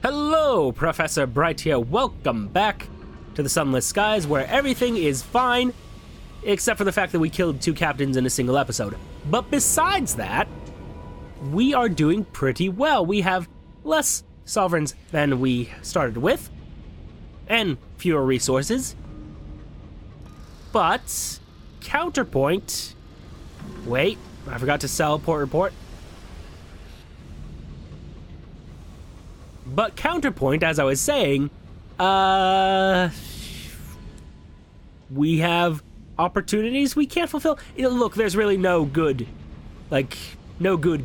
Hello, Professor Bright here. Welcome back to the Sunless Skies, where everything is fine, except for the fact that we killed 2 captains in a single episode. But besides that, we are doing pretty well. We have less sovereigns than we started with, and fewer resources. But, counterpoint... Wait, I forgot to sell port report. But counterpoint, as I was saying, we have opportunities we can't fulfill. Look, there's really no good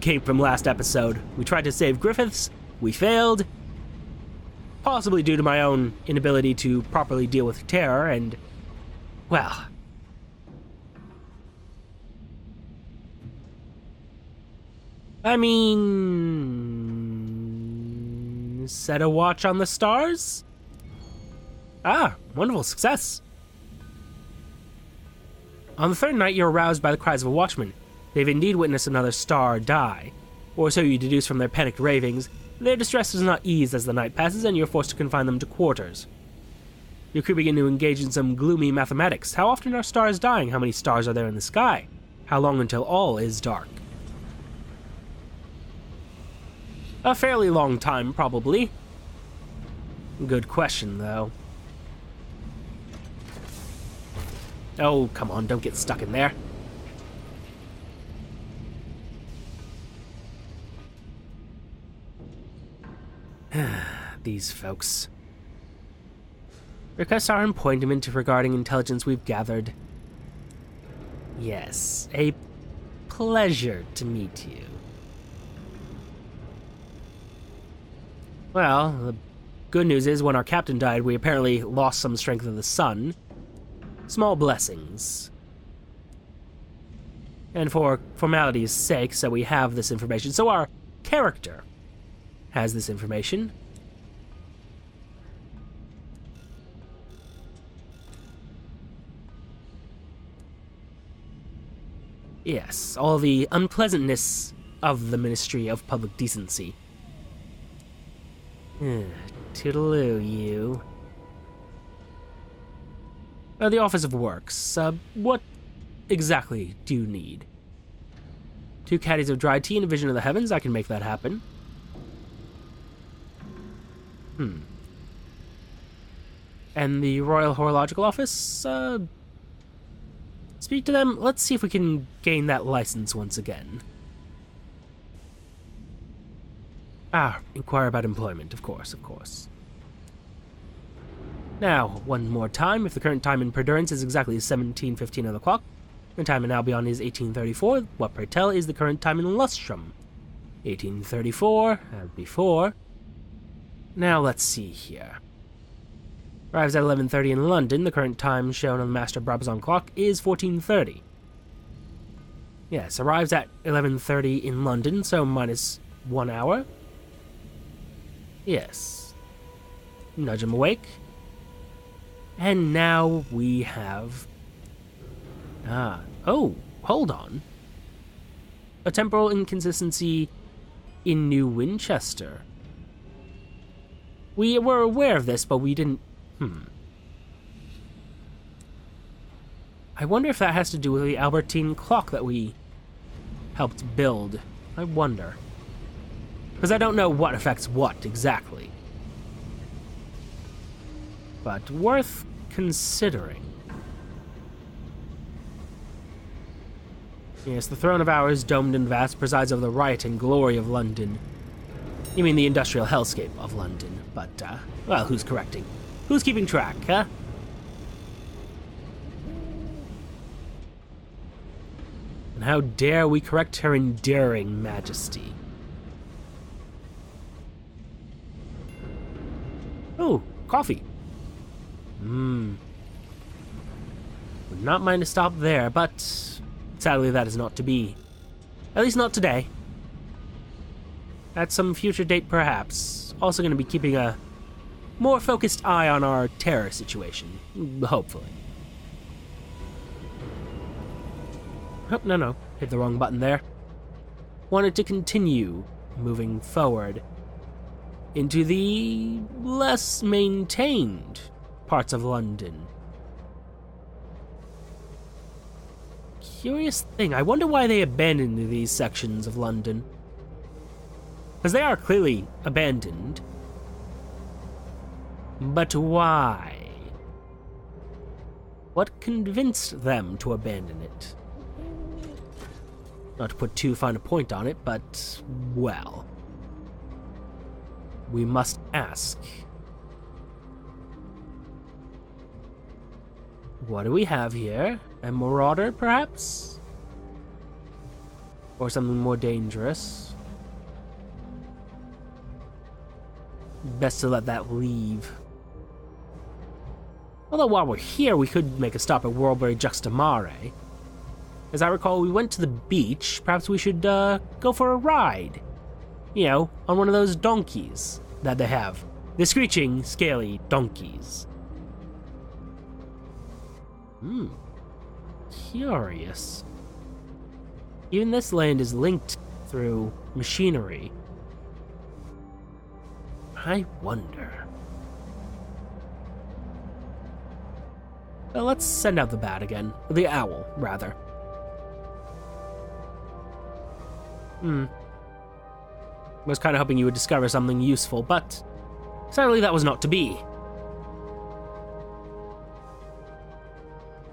came from last episode. We tried to save Griffiths, we failed, possibly due to my own inability to properly deal with terror, and, well... I mean... set a watch on the stars? Ah, wonderful success. On the 3rd night, you're aroused by the cries of a watchman. They've indeed witnessed another star die, or so you deduce from their panicked ravings. Their distress does not ease as the night passes, and you're forced to confine them to quarters. Your crew begin to engage in some gloomy mathematics. How often are stars dying? How many stars are there in the sky? How long until all is dark? A fairly long time, probably. Good question, though. Oh, come on, don't get stuck in there. These folks. Request our appointment regarding intelligence we've gathered. Yes, a pleasure to meet you. Well, the good news is when our captain died, we apparently lost some strength of the sun. Small blessings. And for formality's sake, so we have this information. So our character has this information. Yes, all the unpleasantness of the Ministry of Public Decency. Toodaloo, you. The Office of Works. What exactly do you need? 2 caddies of dry tea and a vision of the heavens. I can make that happen. And the Royal Horological Office? Speak to them. Let's see if we can gain that license once again. Inquire about employment, of course. Now, one more time, if the current time in Perdurance is exactly 17:15 on the clock, the time in Albion is 18:34, what, pray tell, is the current time in Lustrum? 18:34, as before. Now, let's see here. Arrives at 11:30 in London, the current time shown on the Master Brabazon clock is 14:30. Yes, arrives at 11:30 in London, so minus 1 hour. Yes. Nudge him awake. And now we have... oh, hold on. A temporal inconsistency in New Winchester. We were aware of this, but we didn't... I wonder if that has to do with the Albertine clock that we helped build. I wonder. Because I don't know what affects what exactly. But worth considering. Yes, the throne of ours, domed and vast, presides over the riot and glory of London. You mean the industrial hellscape of London, but, well, who's correcting? Who's keeping track, huh? And how dare we correct her enduring majesty? Oh, coffee. Would not mind a stop there, but sadly that is not to be. At least not today. At some future date, perhaps. Also going to be keeping a more focused eye on our terror situation, hopefully. Oh, no. Hit the wrong button there. Wanted to continue moving forward. into the less maintained parts of London. Curious thing, I wonder why they abandoned these sections of London. Because they are clearly abandoned. But why? What convinced them to abandon it? Not to put too fine a point on it, but, well, we must ask. What do we have here? A marauder, perhaps? Or something more dangerous? Best to let that leave. Although while we're here, we could make a stop at Worlebury Juxtamare. As I recall, we went to the beach. Perhaps we should go for a ride. You know, on one of those donkeys that they have. The screeching, scaly donkeys. Curious. Even this land is linked through machinery. I wonder. Well, let's send out the bat again. The owl, rather. Was kind of hoping you would discover something useful, but sadly that was not to be.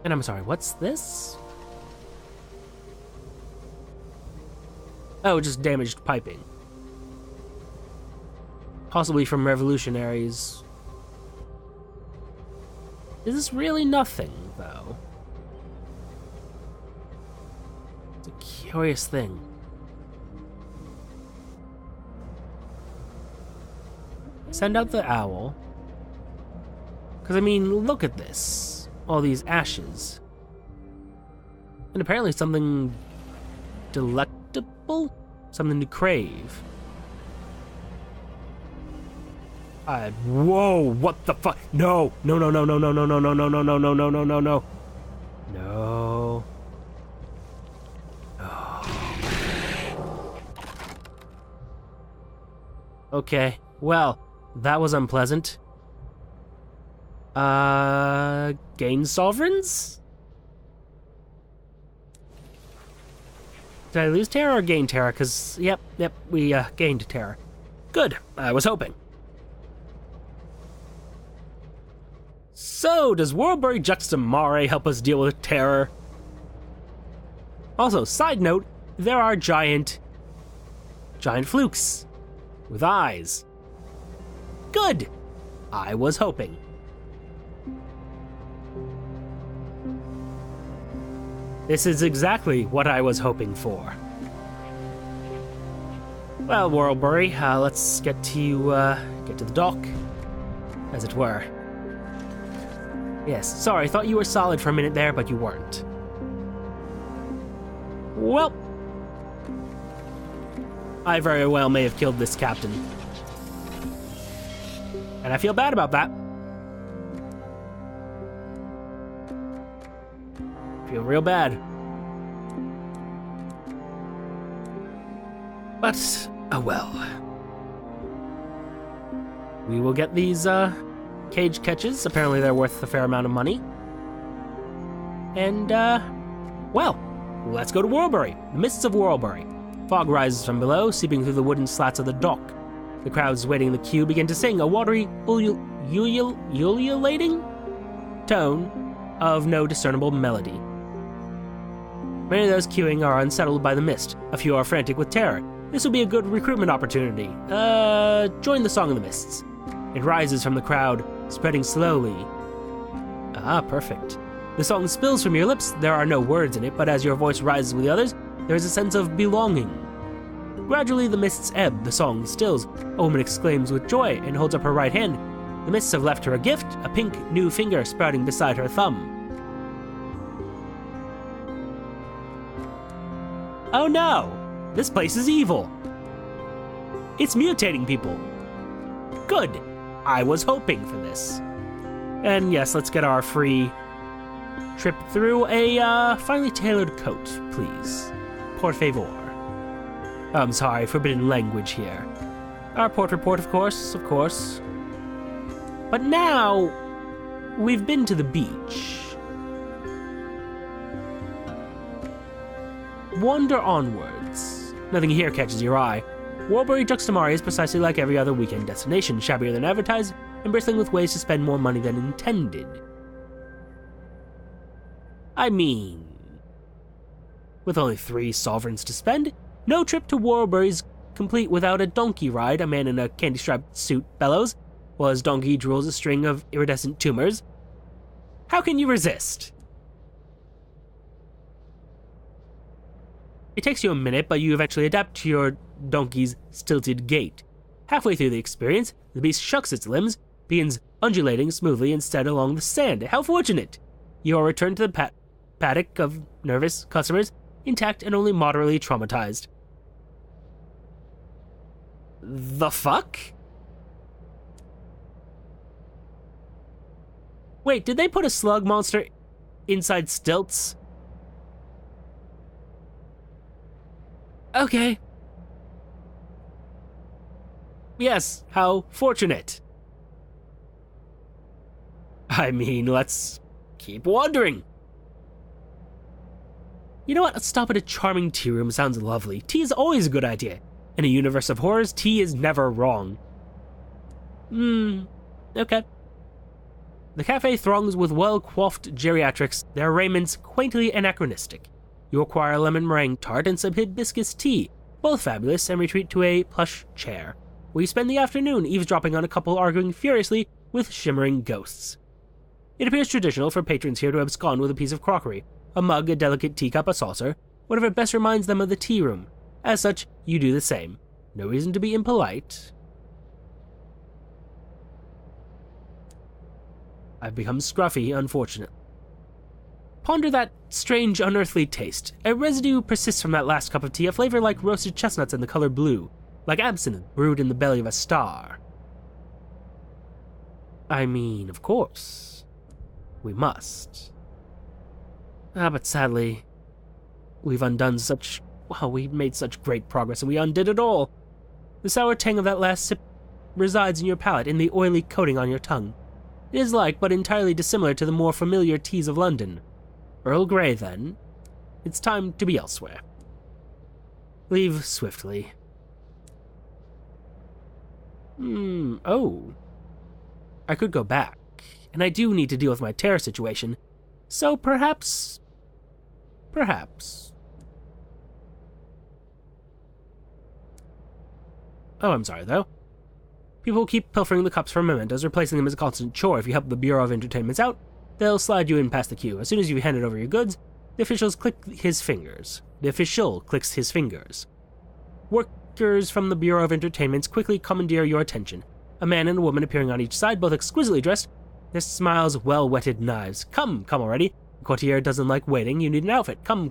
And I'm sorry, what's this? Oh, just damaged piping. Possibly from revolutionaries. Is this really nothing, though? It's a curious thing. Send out the owl. Because, I mean, look at this. All these ashes. And apparently something delectable? Something to crave. Whoa, what the fuck? No, no, no, no, no, no, no, no, no, no, no, no, no, no, no, no, no. No. Okay, well, that was unpleasant. Gain sovereigns? Did I lose terror or gain terror? Because, yep, we gained terror. Good, I was hoping. So, does Worlebury Juxtamare help us deal with terror? Also, side note, there are giant flukes with eyes. Good! I was hoping. This is exactly what I was hoping for. Well, Worlebury, let's get to the dock, as it were. Yes, sorry, I thought you were solid for a minute there, but you weren't. Well, I very well may have killed this captain. And I feel bad about that. Feel real bad. But, oh well. We will get these, cage catches. Apparently they're worth a fair amount of money. And, well, let's go to Worlebury. The mists of Worlebury. Fog rises from below, seeping through the wooden slats of the dock. The crowds waiting in the queue begin to sing a watery, ululating tone of no discernible melody. Many of those queuing are unsettled by the mist. A few are frantic with terror. This will be a good recruitment opportunity. Join the Song of the Mists. It rises from the crowd, spreading slowly. Ah, perfect. The song spills from your lips. There are no words in it, but as your voice rises with the others, there is a sense of belonging. Gradually, the mists ebb, the song stills. A woman exclaims with joy and holds up her right hand. The mists have left her a gift, a pink new finger sprouting beside her thumb. Oh no! This place is evil! It's mutating people! Good! I was hoping for this. And yes, let's get our free trip through a finely tailored coat, please. Por favor. I'm sorry, forbidden language here. Our port report, of course, of course. But now, we've been to the beach. Wander onwards. Nothing here catches your eye. Worlebury Juxtamari is precisely like every other weekend destination, shabbier than advertised, and bristling with ways to spend more money than intended. I mean, with only 3 sovereigns to spend, no trip to Worlebury's complete without a donkey ride, a man in a candy-striped suit bellows, while his donkey drools a string of iridescent tumors. How can you resist? It takes you a minute, but you eventually adapt to your donkey's stilted gait. Halfway through the experience, the beast shucks its limbs, begins undulating smoothly instead along the sand. How fortunate! You are returned to the paddock of nervous customers, intact and only moderately traumatized. The fuck? Wait, did they put a slug monster inside stilts? Okay. Yes, how fortunate. I mean, let's keep wandering. You know what? Let's stop at a charming tea room. Sounds lovely. Tea is always a good idea. In a universe of horrors, tea is never wrong. Okay. The cafe throngs with well-coiffed geriatrics, their raiments quaintly anachronistic. You acquire a lemon meringue tart and some hibiscus tea, both fabulous, and retreat to a plush chair, where you spend the afternoon eavesdropping on a couple arguing furiously with shimmering ghosts. It appears traditional for patrons here to abscond with a piece of crockery, a mug, a delicate teacup, a saucer, whatever best reminds them of the tea room. As such, you do the same. No reason to be impolite. I've become scruffy, unfortunately. Ponder that strange, unearthly taste. A residue persists from that last cup of tea, a flavor like roasted chestnuts in the color blue, like absinthe brewed in the belly of a star. I mean, of course, we must. But sadly, we made such great progress, and we undid it all. The sour tang of that last sip resides in your palate, in the oily coating on your tongue. It is like, but entirely dissimilar to the more familiar teas of London. Earl Grey, then. It's time to be elsewhere. Leave swiftly. Oh. I could go back, and I do need to deal with my terror situation, so perhaps... Oh, I'm sorry, though. People keep pilfering the cups for mementos, replacing them as a constant chore. If you help the Bureau of Entertainments out, they'll slide you in past the queue. As soon as you've handed over your goods, the official clicks his fingers. Workers from the Bureau of Entertainments quickly commandeer your attention. A man and a woman appearing on each side, both exquisitely dressed, their smiles well-whetted knives. Come already. The courtier doesn't like waiting. You need an outfit. Come.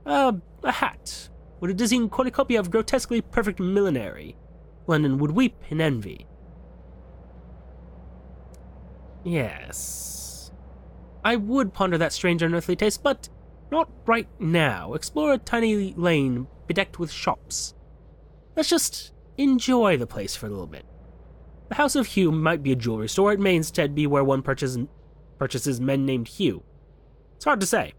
A hat. With a dizzying cornucopia of grotesquely perfect millinery. London would weep in envy. Yes. I would ponder that strange unearthly taste, but not right now. Explore a tiny lane bedecked with shops. Let's just enjoy the place for a little bit. The House of Hugh might be a jewelry store. It may instead be where one purchases men named Hugh. It's hard to say.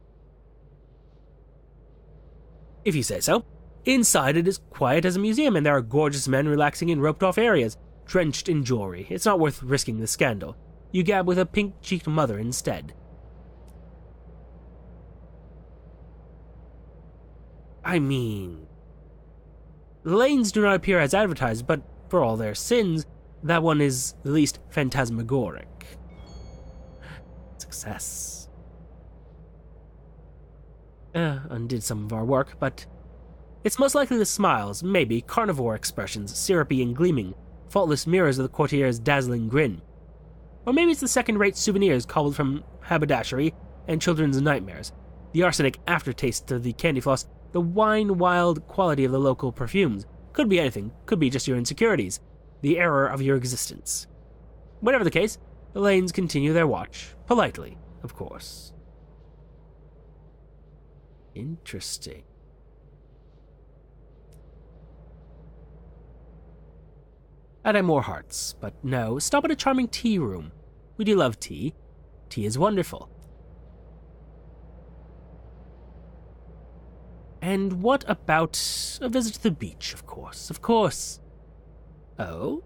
If you say so. Inside, it is quiet as a museum, and there are gorgeous men relaxing in roped-off areas, drenched in jewelry. It's not worth risking the scandal. You gab with a pink-cheeked mother instead. I mean... The lanes do not appear as advertised, but for all their sins, that one is the least phantasmagoric. Success. Undid some of our work, but... It's most likely the smiles, maybe carnivore expressions, syrupy and gleaming, faultless mirrors of the courtier's dazzling grin. Or maybe it's the second-rate souvenirs cobbled from haberdashery and children's nightmares, the arsenic aftertaste of the candy floss, the wine-wild quality of the local perfumes. Could be anything, could be just your insecurities, the error of your existence. Whatever the case, the lanes continue their watch, politely, of course. Interesting. I'd have more hearts, but no, stop at a charming tea room. We do love tea. Tea is wonderful. And what about a visit to the beach, of course, of course. Oh?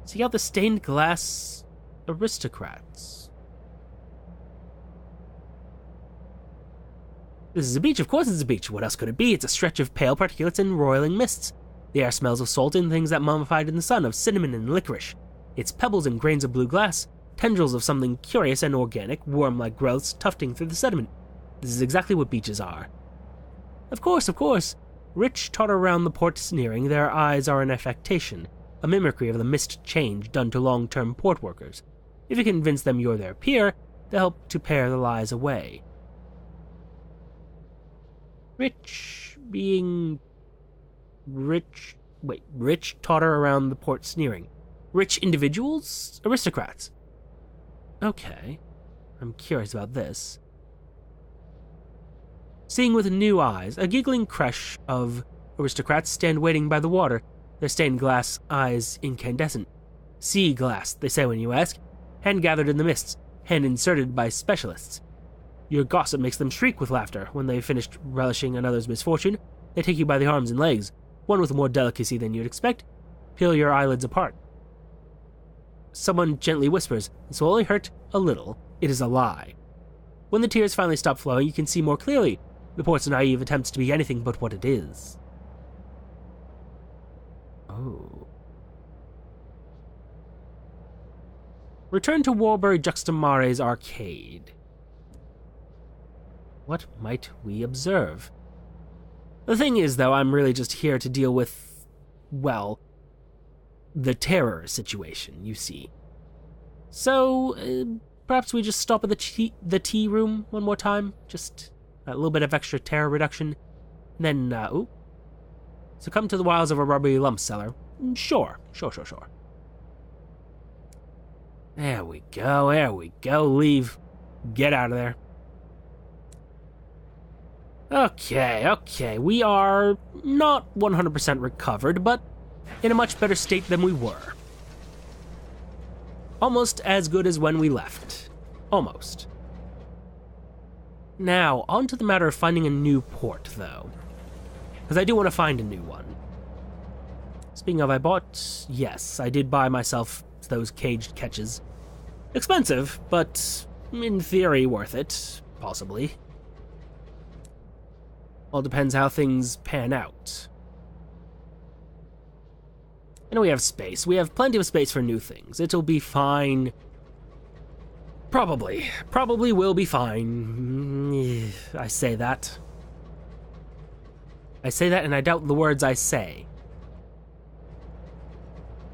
See out the stained glass aristocrats. This is a beach, of course it's a beach. What else could it be? It's a stretch of pale particulates and roiling mists. The air smells of salt and things that mummified in the sun, of cinnamon and licorice. It's pebbles and grains of blue glass, tendrils of something curious and organic, worm-like growths tufting through the sediment. This is exactly what beaches are. Of course, of course. Rich totter around the port sneering, their eyes are an affectation, a mimicry of the mist change done to long-term port workers. If you convince them you're their peer, they'll help to pare the lies away. Rich being... Rich totter around the port sneering. Rich individuals? Aristocrats. Okay. I'm curious about this. Seeing with new eyes, a giggling crush of aristocrats stand waiting by the water, their stained glass eyes incandescent. Sea glass, they say when you ask, hand gathered in the mists, hand inserted by specialists. Your gossip makes them shriek with laughter. When they've finished relishing another's misfortune, they take you by the arms and legs, one with more delicacy than you'd expect, peel your eyelids apart. Someone gently whispers, "This will only hurt a little. It is a lie." When the tears finally stop flowing, you can see more clearly. The port's naive attempts to be anything but what it is. Oh. Return to Worlebury Juxtamare's arcade. What might we observe? The thing is, though, I'm really just here to deal with, well, the terror situation, you see. So, perhaps we just stop at the tea room one more time? Just a little bit of extra terror reduction. And then, succumb to the wiles of a rubbery lump seller. Sure. There we go, leave. Get out of there. Okay, we are not 100% recovered, but in a much better state than we were. Almost as good as when we left. Almost. Now, on to the matter of finding a new port, though. Because I do want to find a new one. Speaking of, yes, I did buy myself those caged catches. Expensive, but in theory worth it, possibly. All depends how things pan out. And we have space. We have plenty of space for new things. It'll be fine. Probably will be fine. I say that and I doubt the words I say.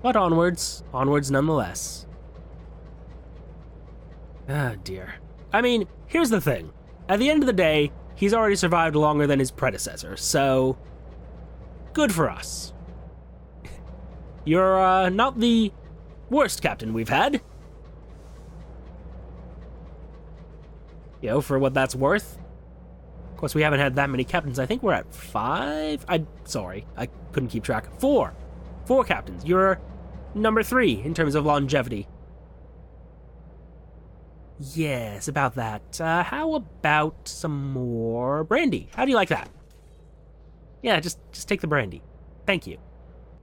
But onwards nonetheless. Ah, dear. I mean, here's the thing. At the end of the day, he's already survived longer than his predecessor, so good for us. You're, not the worst captain we've had. You know, for what that's worth. Of course, we haven't had that many captains. I think we're at 5? Sorry, I couldn't keep track. 4 captains. You're number 3 in terms of longevity. Yes, about that. How about some more brandy? How do you like that? Yeah, just take the brandy. Thank you.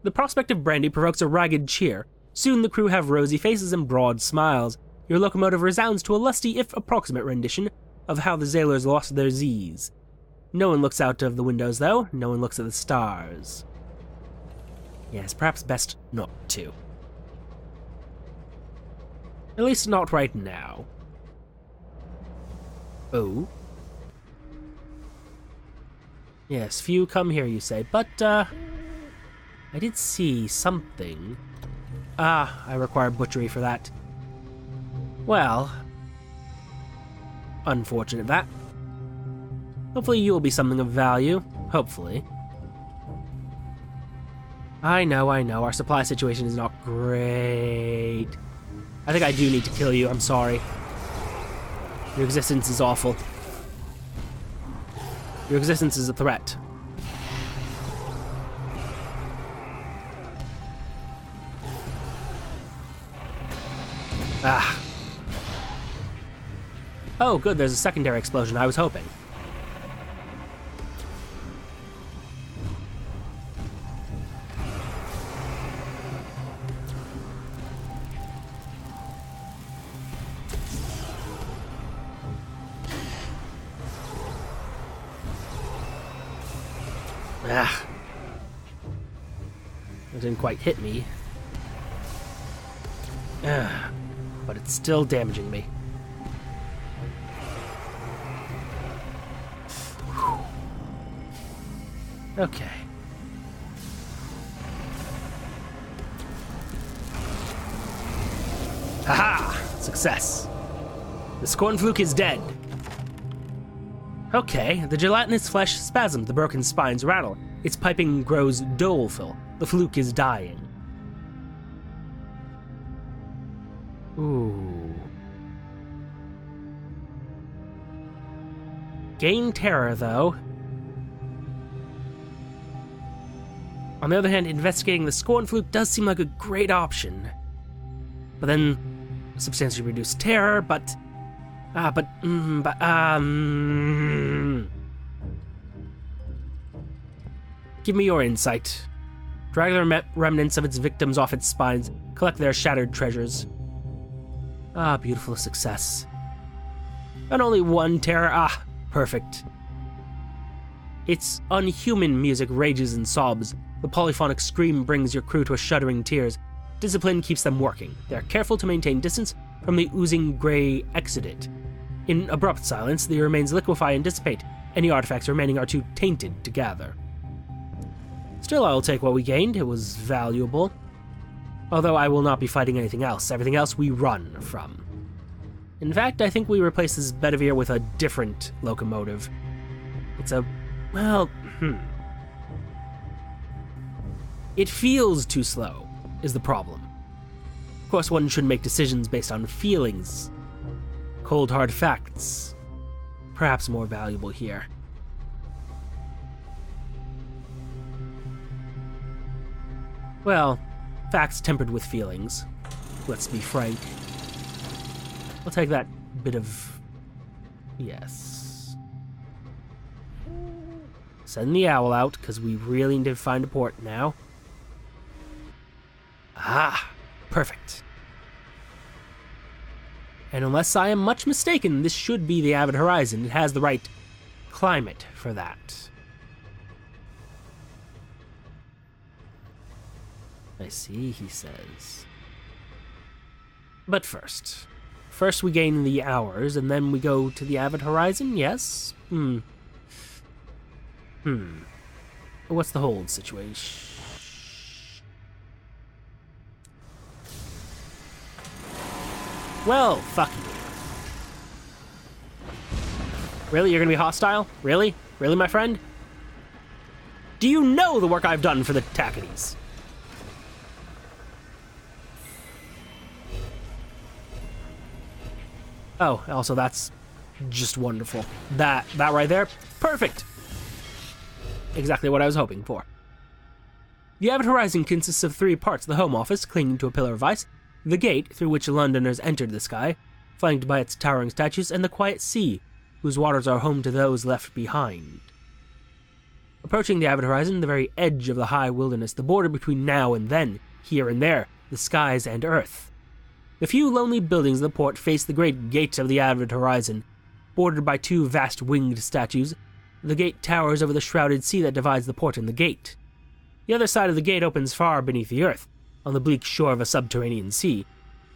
The prospect of brandy provokes a ragged cheer. Soon the crew have rosy faces and broad smiles. Your locomotive resounds to a lusty, if approximate, rendition of how the sailors lost their Z's. No one looks out of the windows, though. No one looks at the stars. Yes, perhaps best not to. At least not right now. Oh. Yes, few come here, you say, but, I did see something. I require butchery for that. Well, unfortunate that. Hopefully you will be something of value. Hopefully. I know, our supply situation is not great. I think I do need to kill you, I'm sorry. Your existence is awful. Your existence is a threat. Ah. Oh, good, there's a secondary explosion. I was hoping. Ah. It didn't quite hit me. But it's still damaging me. Whew. Okay. Haha! Success. The Scornfluke is dead. Okay, the gelatinous flesh spasms, the broken spines rattle. Its piping grows doleful. The fluke is dying. Ooh. Gain terror, though. On the other hand, investigating the Scornfluke does seem like a great option. But then, substantially reduced terror, Give me your insight. Drag the remnants of its victims off its spines, collect their shattered treasures. Ah, beautiful success. And only one terror, perfect. Its unhuman music rages and sobs. The polyphonic scream brings your crew to a shuddering tears. Discipline keeps them working. They are careful to maintain distance from the oozing gray exudate. In abrupt silence, the remains liquefy and dissipate. Any artifacts remaining are too tainted to gather. Still, I will take what we gained. It was valuable. Although I will not be fighting anything else. Everything else we run from. In fact, I think we replace this Bedivere with a different locomotive. It's a... well, It feels too slow, is the problem. Of course, one should make decisions based on feelings. Cold, hard facts. Perhaps more valuable here. Well, facts tempered with feelings. Let's be frank. I'll take that bit of... yes. Send the owl out, because we really need to find a port now. Ah, perfect. And unless I am much mistaken, this should be the Avid Horizon. It has the right climate for that. I see, he says. But first we gain the hours, and then we go to the Avid Horizon, yes? What's the hold situation? Well, fuck you. Really? You're gonna be hostile? Really? Really, my friend? Do you know the work I've done for the Tackities? Oh, also that's just wonderful. That right there, perfect! Exactly what I was hoping for. The Avid Horizon consists of 3 parts: the Home Office, clinging to a pillar of ice, the gate through which Londoners entered the sky, flanked by its towering statues, and the quiet sea, whose waters are home to those left behind. Approaching the Avid Horizon, the very edge of the high wilderness, the border between now and then, here and there, the skies and earth. The few lonely buildings of the port face the great gate of the Avid Horizon, bordered by 2 vast winged statues. The gate towers over the shrouded sea that divides the port and the gate. The other side of the gate opens far beneath the earth, on the bleak shore of a subterranean sea.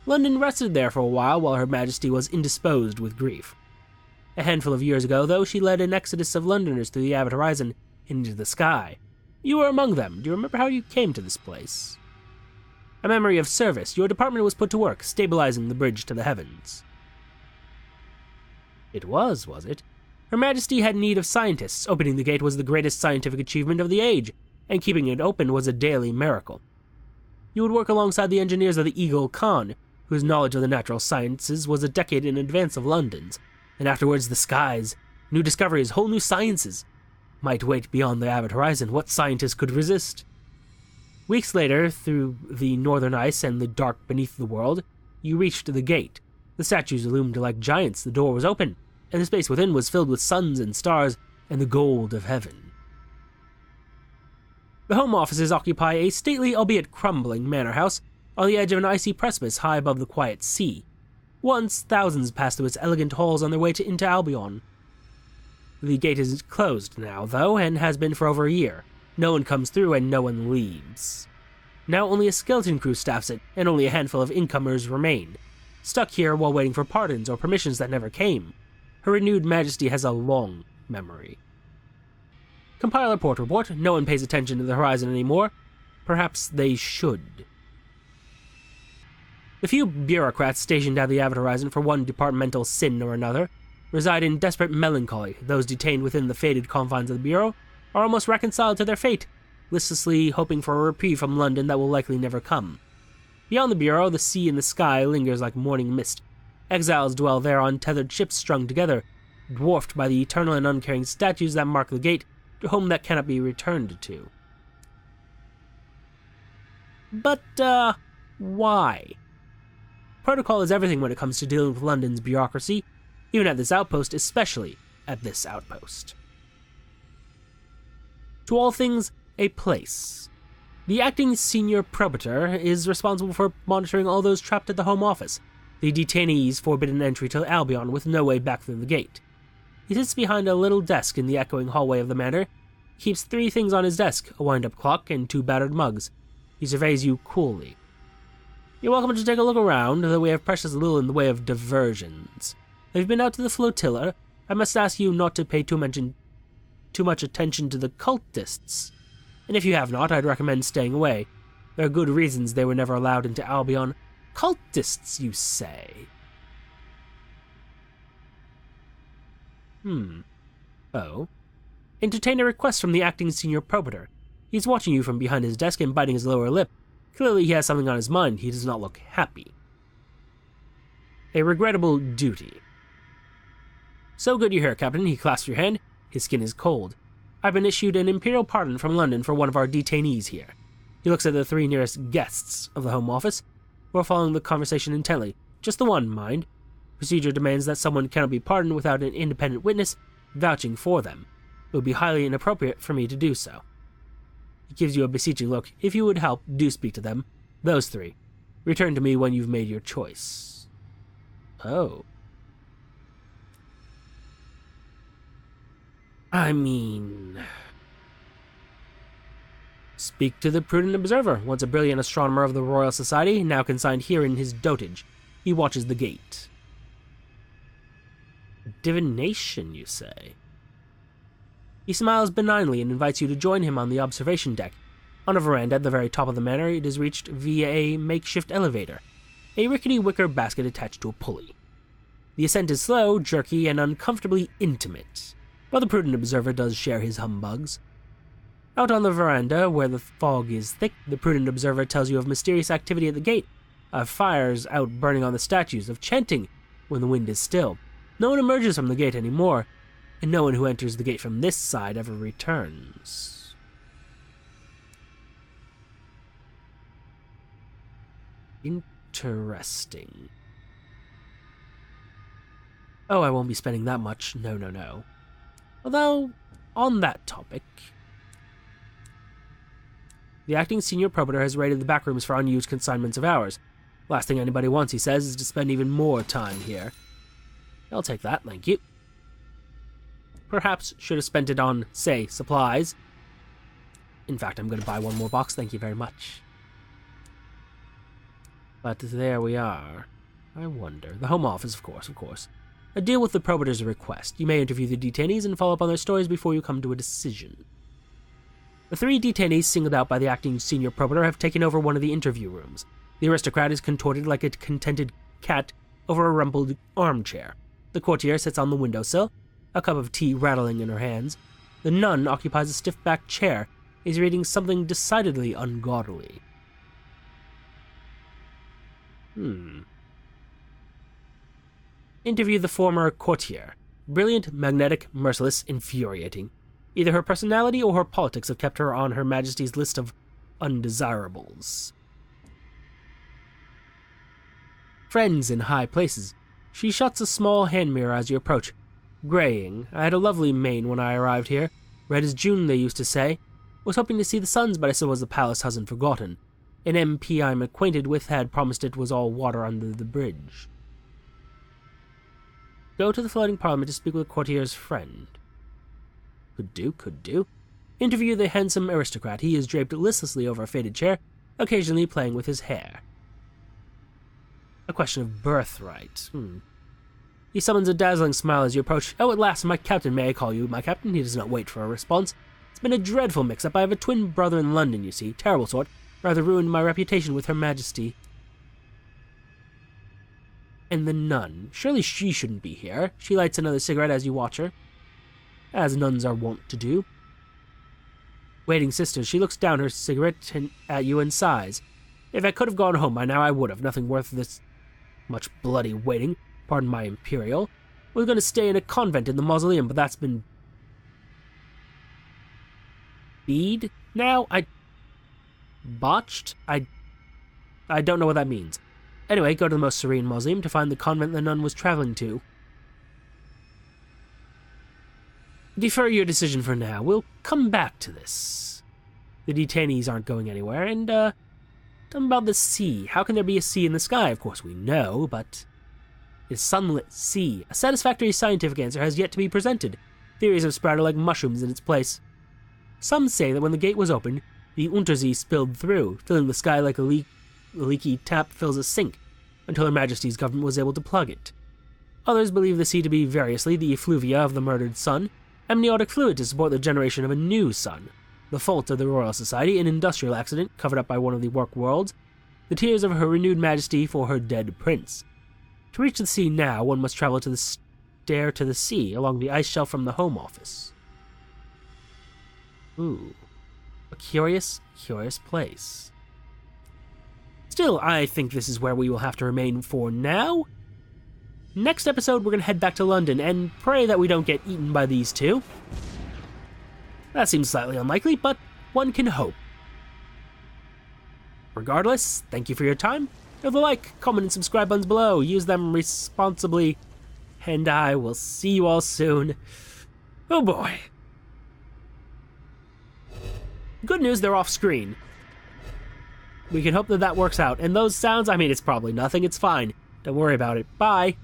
London rested there for a while Her Majesty was indisposed with grief. A handful of years ago, though, she led an exodus of Londoners through the Avid Horizon into the sky. You were among them. Do you remember how you came to this place? A memory of service. Your department was put to work, stabilizing the bridge to the heavens. It was it? Her Majesty had need of scientists. Opening the gate was the greatest scientific achievement of the age, and keeping it open was a daily miracle. You would work alongside the engineers of the Eagle Khan, whose knowledge of the natural sciences was a decade in advance of London's, and afterwards the skies, new discoveries, whole new sciences. Might wait beyond the Avid Horizon. What scientist could resist? Weeks later, through the northern ice and the dark beneath the world, You reached the gate. The statues loomed like giants, the door was open, and the space within was filled with suns and stars and the gold of heaven. The home offices occupy a stately, albeit crumbling, manor house on the edge of an icy precipice high above the quiet sea. Once, thousands passed through its elegant halls on their way into Albion. The gate is closed now, though, and has been for over a year. No one comes through and no one leaves. Now only a skeleton crew staffs it, and only a handful of incomers remain, stuck here while waiting for pardons or permissions that never came. Her renewed majesty has a long memory. Compile a port report. No one pays attention to the horizon anymore. Perhaps they should. The few bureaucrats stationed at the avid horizon for one departmental sin or another reside in desperate melancholy. Those detained within the faded confines of the Bureau are almost reconciled to their fate, listlessly hoping for a reprieve from London that will likely never come. Beyond the Bureau, the sea and the sky lingers like morning mist. Exiles dwell there on tethered ships strung together, dwarfed by the eternal and uncaring statues that mark the gate to home that cannot be returned to. But, why? Protocol is everything when it comes to dealing with London's bureaucracy, even at this outpost, especially at this outpost. To all things, a place. The acting senior probator is responsible for monitoring all those trapped at the home office, the detainees forbidden entry to Albion with no way back through the gate. He sits behind a little desk in the echoing hallway of the manor. He keeps 3 things on his desk, a wind-up clock and 2 battered mugs. He surveys you coolly. You're welcome to take a look around, though we have precious little in the way of diversions. Have you been out to the flotilla? I must ask you not to pay too much attention to the cultists. And if you have not, I'd recommend staying away. There are good reasons they were never allowed into Albion. Cultists, you say? Oh? Entertain a request from the acting senior probator. He's watching you from behind his desk and biting his lower lip. Clearly he has something on his mind. He does not look happy. A regrettable duty. So good you're here, Captain. He clasps your hand. His skin is cold. I've been issued an imperial pardon from London for one of our detainees here. He looks at the 3 nearest guests of the Home Office, who are following the conversation intently. Just the one, mind. Procedure demands that someone cannot be pardoned without an independent witness vouching for them. It would be highly inappropriate for me to do so. He gives you a beseeching look. If you would help, do speak to them. Those 3. Return to me when you've made your choice. Oh. I mean... Speak to the prudent observer, once a brilliant astronomer of the Royal Society, now consigned here in his dotage. He watches the gate. Divination, you say? He smiles benignly and invites you to join him on the observation deck. On a veranda at the very top of the manor, it is reached via a makeshift elevator, a rickety wicker basket attached to a pulley. The ascent is slow, jerky, and uncomfortably intimate, but the prudent observer does share his humbugs. Out on the veranda, where the fog is thick, the prudent observer tells you of mysterious activity at the gate, of fires out burning on the statues, of chanting when the wind is still. No one emerges from the gate anymore, and no one who enters the gate from this side ever returns. Interesting. Oh, I won't be spending that much. No. Although, on that topic... The acting senior probator has raided the back rooms for unused consignments of ours. Last thing anybody wants, he says, is to spend even more time here. I'll take that, thank you. Perhaps should have spent it on, say, supplies. In fact, I'm going to buy one more box, thank you very much. But there we are. I wonder. The Home Office, of course. A deal with the probator's request. You may interview the detainees and follow up on their stories before you come to a decision. The 3 detainees singled out by the acting senior probator have taken over one of the interview rooms. The aristocrat is contorted like a contented cat over a rumpled armchair. The courtier sits on the windowsill, a cup of tea rattling in her hands. The nun occupies a stiff-backed chair, is reading something decidedly ungodly. Interview the former courtier. Brilliant, magnetic, merciless, infuriating. Either her personality or her politics have kept her on Her Majesty's list of undesirables. Friends in high places. She shuts a small hand mirror as you approach. Graying. I had a lovely mane when I arrived here. Red as June, they used to say. Was hoping to see the suns, but I suppose the palace hasn't forgotten. An MP I'm acquainted with had promised it was all water under the bridge. Go to the floating parliament to speak with a courtier's friend. Could do. Interview the handsome aristocrat. He is draped listlessly over a faded chair, occasionally playing with his hair. A question of birthright. He summons a dazzling smile as you approach. Oh, at last, my captain. May I call you my captain? He does not wait for a response. It's been a dreadful mix-up. I have a twin brother in London, you see. Terrible sort. Rather ruined my reputation with Her Majesty. And the nun. Surely she shouldn't be here. She lights another cigarette as you watch her, as nuns are wont to do. Waiting sister. She looks down her cigarette at you and sighs. If I could have gone home by now, I would have. Nothing worth this much bloody waiting. Pardon my imperial. I was going to stay in a convent in the mausoleum, but that's been bead now? Botched? I don't know what that means. Anyway, go to the most serene mausoleum to find the convent the nun was traveling to. Defer your decision for now. We'll come back to this. The detainees aren't going anywhere, and, tell them about the sea. How can there be a sea in the sky? Of course we know, but is Sunlit Sea. A satisfactory scientific answer has yet to be presented. Theories have sprouted like mushrooms in its place. Some say that when the gate was opened, the Untersee spilled through, filling the sky like a leaky tap fills a sink, until Her Majesty's government was able to plug it. Others believe the sea to be variously the effluvia of the murdered sun, amniotic fluid to support the generation of a new sun, the fault of the Royal Society, an industrial accident covered up by one of the work worlds, the tears of Her renewed Majesty for her dead prince. To reach the sea now, one must travel to the stair to the sea, along the ice shelf from the Home Office. Ooh. A curious place. Still, I think this is where we will have to remain for now. Next episode, we're going to head back to London and pray that we don't get eaten by these two. That seems slightly unlikely, but one can hope. Regardless, thank you for your time. Leave a like, comment, and subscribe buttons below. Use them responsibly. And I will see you all soon. Oh boy. Good news, they're off screen. We can hope that that works out. And those sounds, I mean, it's probably nothing. It's fine. Don't worry about it. Bye.